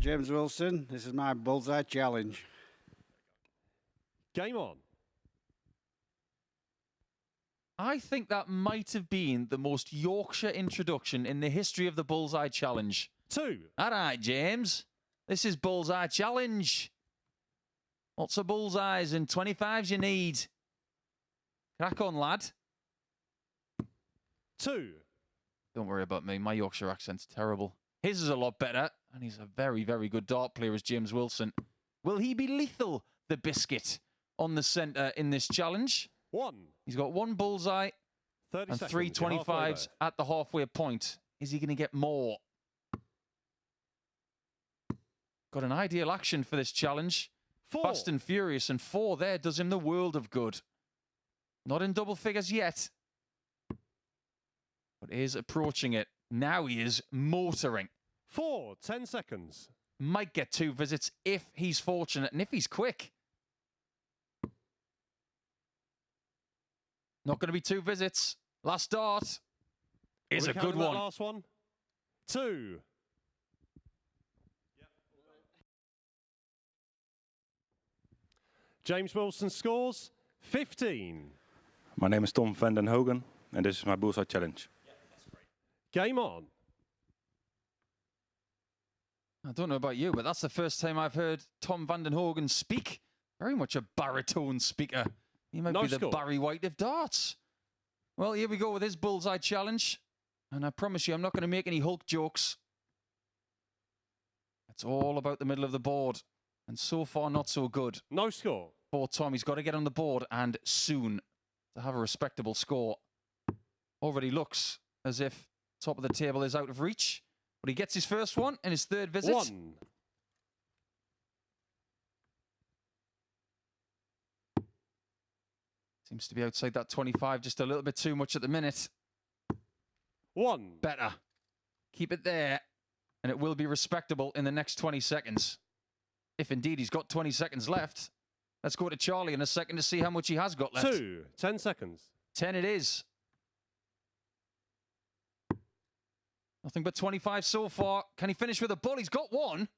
James Wilson. This is my bullseye challenge. Game on. I think that might have been the most Yorkshire introduction in the history of the Bullseye Challenge. 2. All right, James. This is Bullseye Challenge. Lots of bullseyes and 25s you need. Crack on, lad. 2. Don't worry about me. My Yorkshire accent's terrible. His is a lot better, and he's a very, very good dart player as James Wilson. Will he be lethal, the biscuit, on the centre in this challenge? 1. He's got 1 bullseye 30 and seconds. 3 25s at the halfway point. Is he going to get more? Got an ideal action for this challenge. 4. Fast and furious, and 4 there does him the world of good. Not in double figures yet, but is approaching it. Now he is motoring. 4. 10 seconds. Might get 2 visits if he's fortunate and if he's quick. Not going to be 2 visits. Last dart is a good one. Last one. 2. James Wilson scores 15. My name is Tom van den Hogan, and this is my bullseye challenge. Game on. I don't know about you, but that's the first time I've heard Tom van den Hogan speak. Very much a baritone speaker. He might be the Barry White of darts. Well, here we go with his bullseye challenge. And I promise you, I'm not going to make any Hulk jokes. It's all about the middle of the board. And so far, not so good. No score. For Tom, he's got to get on the board and soon to have a respectable score. Already looks as if top of the table is out of reach. But he gets his first one in his 3rd visit. 1. Seems to be outside that 25 just a little bit too much at the minute. 1. Better. Keep it there. And it will be respectable in the next 20 seconds. If indeed he's got 20 seconds left. Let's go to Charlie in a second to see how much he has got left. 2. 10 seconds. 10 it is. Nothing but 25 so far. Can he finish with a bull? He's got 1.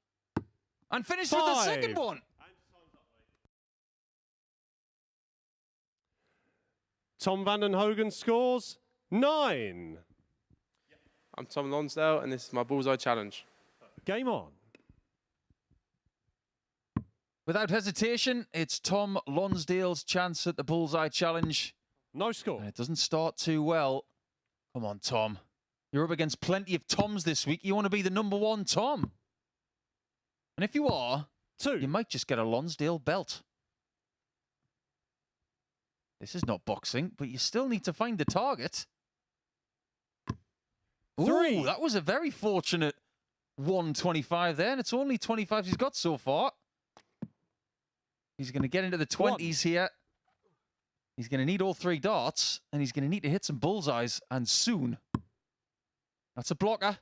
And finish with the second one. Tom van den Hogan scores 9. I'm Tom Lonsdale, and this is my bullseye challenge. Game on. Without hesitation, it's Tom Lonsdale's chance at the bullseye challenge. No score. And it doesn't start too well. Come on, Tom. You're up against plenty of Toms this week. You want to be the #1 Tom. And if you are, 2. You might just get a Lonsdale belt. This is not boxing, but you still need to find the target. 3. Ooh, that was a very fortunate 125 there, and it's only 25s he's got so far. He's going to get into the 20s here. He's going to need all 3 darts, and he's going to need to hit some bullseyes, and soon. That's a blocker.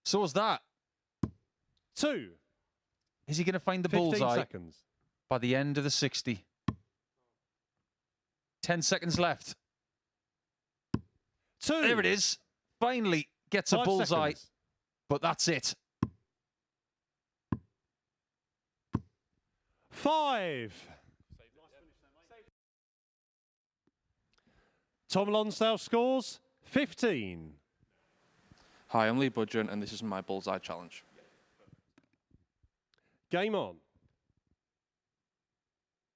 So is that. 2. Is he going to find the 15 bullseye seconds. by the end of the 60? 10 seconds left. 2. There it is. Finally gets a 5 bullseye, seconds. but that's it. 5. Tom Lonsdale scores 15. Hi, I'm Lee Buddon, and this is my bullseye challenge. Game on.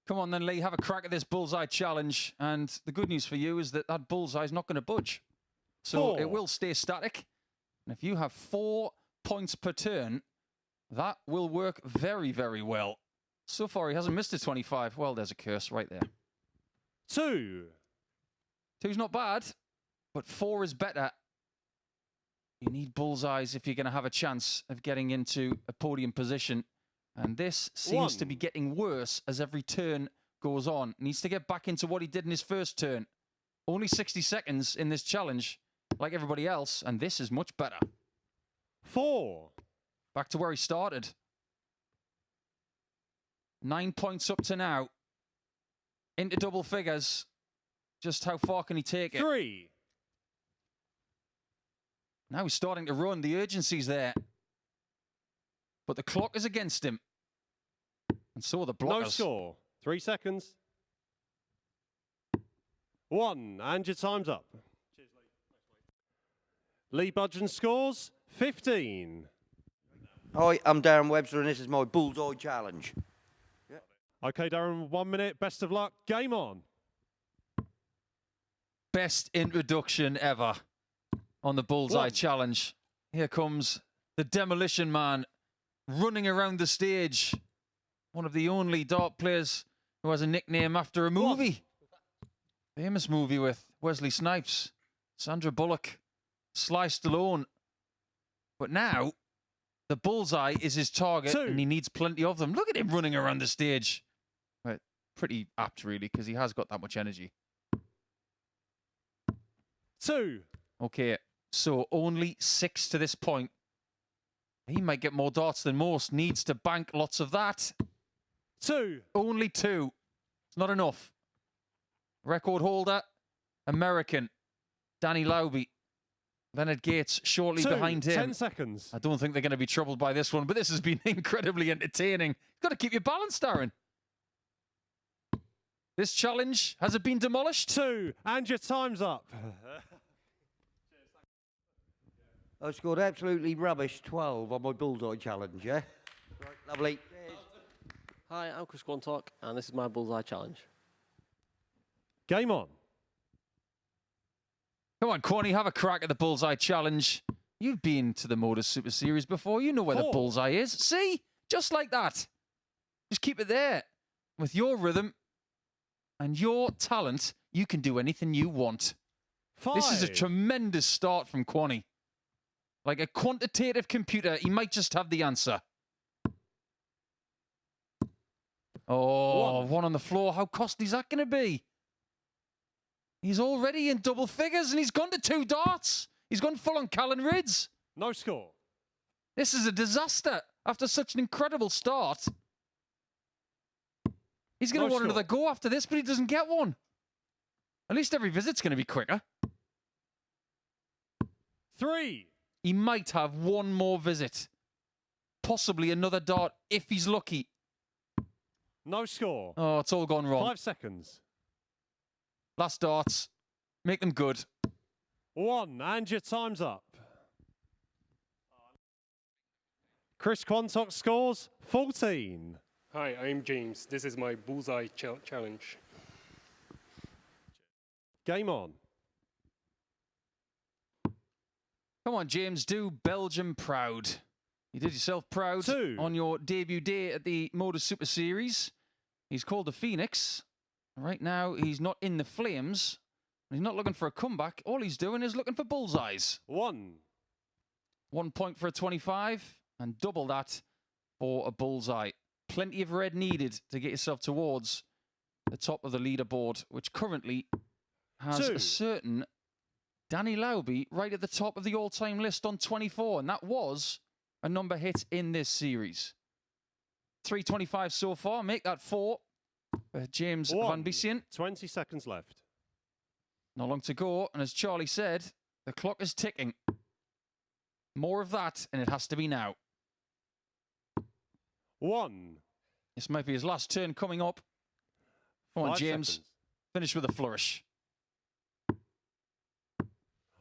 Come on then, Lee, have a crack at this bullseye challenge. And the good news for you is that that bullseye is not going to budge. So 4. it will stay static. And if you have 4 points per turn, that will work very, very well. So far, he hasn't missed a 25. Well, there's a curse right there. 2. 2's not bad, but 4 is better. You need bullseyes if you're going to have a chance of getting into a podium position. And this seems to be getting worse as every turn goes on. Needs to get back into what he did in his first turn. Only 60 seconds in this challenge, like everybody else, and this is much better. 4. Back to where he started. 9 points up to now. Into double figures. Just how far can he take it? 3. Now he's starting to run. The urgency's there. but the clock is against him. And so are the No blockers. score. 3 seconds. 1, and your time's up. Lee Budgeon scores 15. Hi, I'm Darren Webster, and this is my Bullseye Challenge. Okay, Darren, 1 minute. Best of luck. Game on. Best introduction ever on the Bullseye 1. Challenge. Here comes the Demolition Man running around the stage. One of the only dart players who has a nickname after a movie. Famous movie with Wesley Snipes, Sandra Bullock, Sly Stallone. But now, the bullseye is his target, 2. and he needs plenty of them. Look at him running around the stage. Right, pretty apt, really, because he has got that much energy. 2. Okay, so only 6 to this point. He might get more darts than most. Needs to bank lots of that. 2. Only 2. It's not enough. Record holder, American, Danny Lauby. Leonard Gates shortly 2. behind him. 10 seconds. I don't think they're going to be troubled by this one, but this has been incredibly entertaining. Got to keep your balance, Darren. This challenge, has it been demolished? 2, and your time's up. I scored absolutely rubbish 12 on my Bullseye Challenge, yeah? Right, lovely. Hi, I'm Chris Quanto, and this is my Bullseye Challenge. Game on. Come on, Quanny, have a crack at the Bullseye Challenge. You've been to the MODUS Super Series before. You know where the 4. bullseye is. See? Just like that. Just keep it there. With your rhythm and your talent, you can do anything you want. 5. This is a tremendous start from Quanny. Like a quantitative computer, he might just have the answer. Oh, 1 on the floor. How costly is that going to be? He's already in double figures, and he's gone to 2 darts. He's gone full on Callan Rids. No score. This is a disaster after such an incredible start. He's going No to want score. another go after this, but he doesn't get one. At least every visit's going to be quicker. 3. He might have 1 more visit. Possibly another dart if he's lucky. No score. Oh, it's all gone wrong. 5 seconds. Last darts. Make them good. 1, and your time's up. Chris Quantock scores 14. Hi, I'm James. This is my Bullseye Challenge. Game on. Come on, James, do Belgium proud. You did yourself proud 2. on your debut day at the MODUS Super Series. He's called the Phoenix. Right now, he's not in the flames. He's not looking for a comeback. All he's doing is looking for bullseyes. 1. 1 point for a 25 and double that for a bullseye. Plenty of red needed to get yourself towards the top of the leaderboard, which currently has 2. a certain Danny Lauby right at the top of the all-time list on 24, and that was a number hit in this series. 325 so far, make that 4. James 1. Van Biesien. 20 seconds left. Not long to go, and as Charlie said, the clock is ticking. More of that, and it has to be now. 1. This might be his last turn coming up. Come on, 5 James. seconds. Finish with a flourish.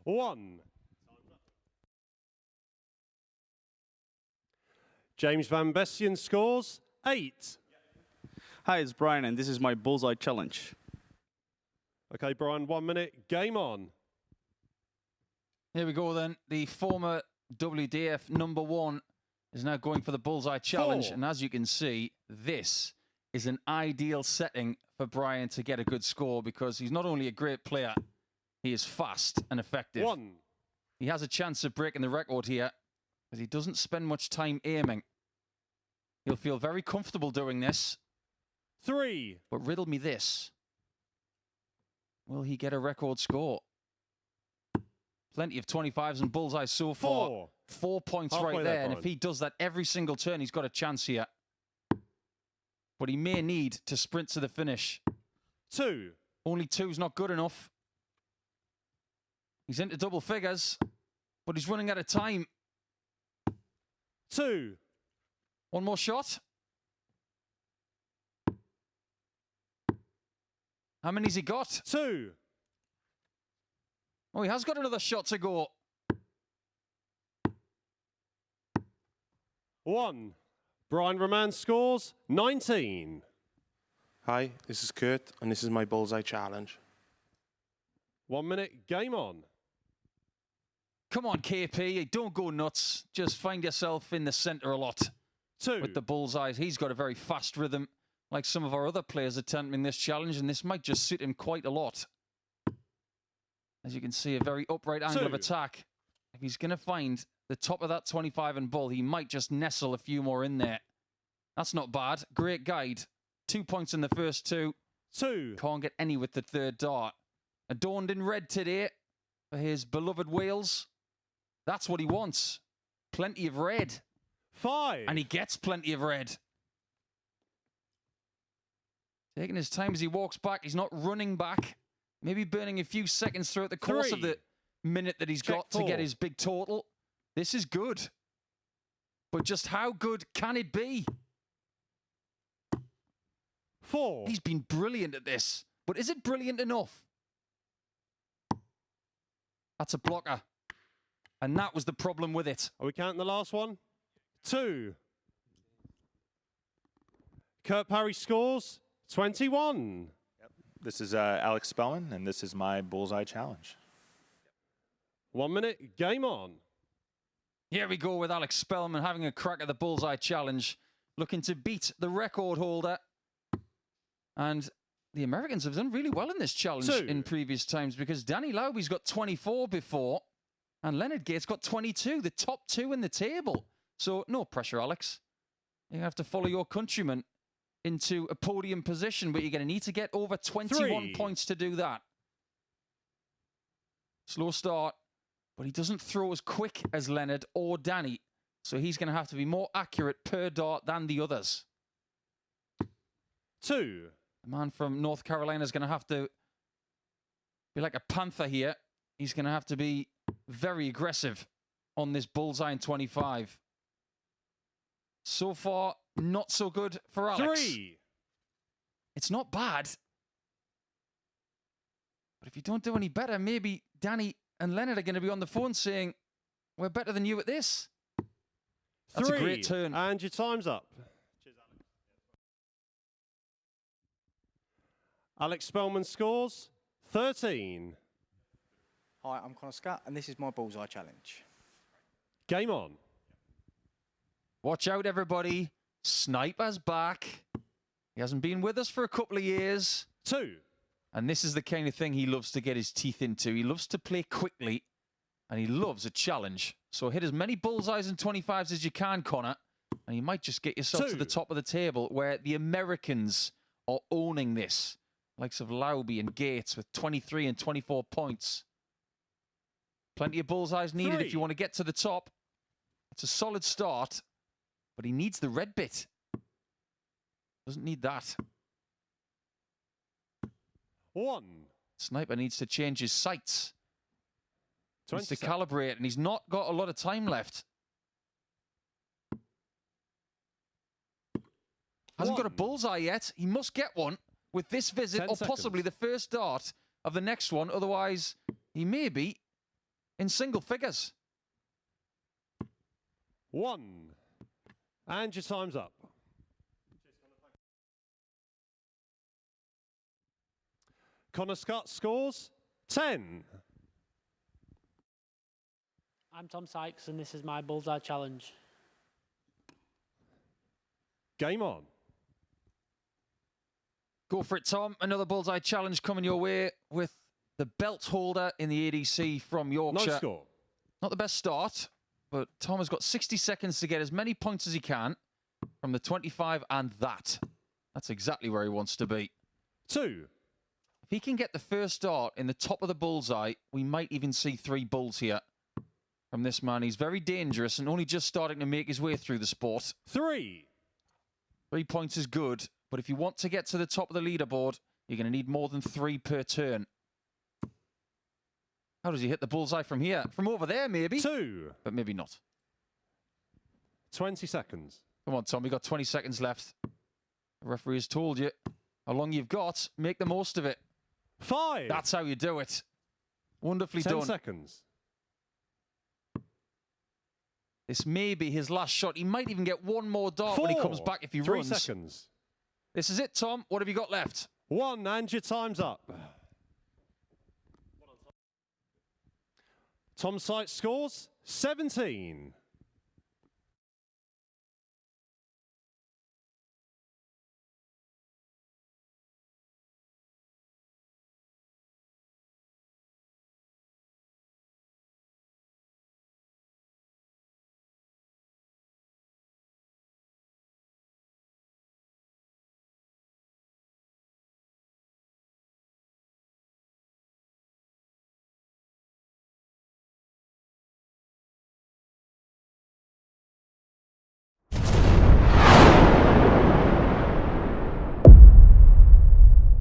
1. James Van Biesien scores 8. Hi, it's Brian, and this is my Bullseye Challenge. Okay, Brian, 1 minute. Game on. Here we go then. The former WDF #1 is now going for the Bullseye Challenge. 4. And as you can see, this is an ideal setting for Brian to get a good score because he's not only a great player, he is fast and effective. 1. He has a chance of breaking the record here because he doesn't spend much time aiming. He'll feel very comfortable doing this. 3. But riddle me this. Will he get a record score? Plenty of 25s and bullseyes so far. 4. 4 points Halfway right there, there. And if Brian. he does that every single turn, he's got a chance here. But he may need to sprint to the finish. 2. Only 2's not good enough. He's into double figures, but he's running out of time. 2. One more shot. How many's he got? 2. Oh, he has got another shot to go. 1. Brian Raman scores 19. Hi, this is Kurt, and this is my bullseye challenge. 1 minute, game on. Come on, KP, don't go nuts. Just find yourself in the centre a lot 2. with the bullseyes. He's got a very fast rhythm, like some of our other players attempting this challenge, and this might just suit him quite a lot. As you can see, a very upright angle of 2. attack. If he's going to find the top of that 25 and bull, he might just nestle a few more in there. That's not bad. Great guide. 2 points in the first 2. 2. Can't get any with the third dart. Adorned in red today for his beloved Wales. That's what he wants. Plenty of red. 5. And he gets plenty of red. Taking his time as he walks back. He's not running back. Maybe burning a few seconds throughout the course 3. of the minute that he's Check got to 4. get his big total. This is good. But just how good can it be? 4. He's been brilliant at this. But is it brilliant enough? That's a blocker. And that was the problem with it. Are we counting the last one? 2. Kurt Parry scores 21. This is Alex Spellman, and this is my bullseye challenge. 1 minute, game on. Here we go with Alex Spellman having a crack at the bullseye challenge, looking to beat the record holder. And the Americans have done really well in this challenge 2. in previous times, because Danny Lauby's got 24 before, and Leonard Gates got 22, the top 2 in the table. So no pressure, Alex. You're going to have to follow your countrymen into a podium position, but you're going to need to get over 21 3. points to do that. Slow start, but he doesn't throw as quick as Leonard or Danny, so he's going to have to be more accurate per dart than the others. 2. The man from North Carolina is going to have to be like a panther here. He's going to have to be very aggressive on this bullseye in 25. So far, not so good for Alex. 3. It's not bad. But if you don't do any better, maybe Danny and Leonard are going to be on the phone saying, we're better than you at this. That's 3. a great turn. And your time's up. Cheers, Alex. Alex Spellman scores 13. Hi, I'm Connor Scott, and this is my bullseye challenge. Game on. Watch out, everybody. Sniper's back. He hasn't been with us for a couple of years. 2. And this is the kind of thing he loves to get his teeth into. He loves to play quickly, and he loves a challenge. So hit as many bullseyes and 25s as you can, Connor, and you might just get yourself 2. to the top of the table, where the Americans are owning this. Likes of Lauby and Gates with 23 and 24 points. Plenty of bullseyes needed 3. if you want to get to the top. It's a solid start, but he needs the red bit. Doesn't need that. 1. Sniper needs to change his sights. Needs to 27. calibrate, and he's not got a lot of time left. Hasn't got a 1. bullseye yet. He must get one with this visit, 10 or possibly the first dart of the next one. Otherwise, he may be in single figures. 1. And your time's up. Connor Scott scores 10. I'm Tom Sykes, and this is my bullseye challenge. Game on. Go for it, Tom. Another bullseye challenge coming your way with the belt holder in the ADC from Yorkshire. No score. Not the best start, but Tom has got 60 seconds to get as many points as he can from the 25 and that. That's exactly where he wants to be. 2. If he can get the first dart in the top of the bullseye, we might even see 3 bulls here from this man. He's very dangerous and only just starting to make his way through the sport. 3. 3 points is good, but if you want to get to the top of the leaderboard, you're going to need more than 3 per turn. How does he hit the bullseye from here? From over there, maybe? 2. But maybe not. 20 seconds. Come on, Tom, we've got 20 seconds left. The referee has told you how long you've got. Make the most of it. 5. That's how you do it. Wonderfully 10 done. seconds. This may be his last shot. He might even get one more dart 4. when he comes back if he 3 runs. seconds. This is it, Tom. What have you got left? 1, and your time's up. Tom Sykes scores 17.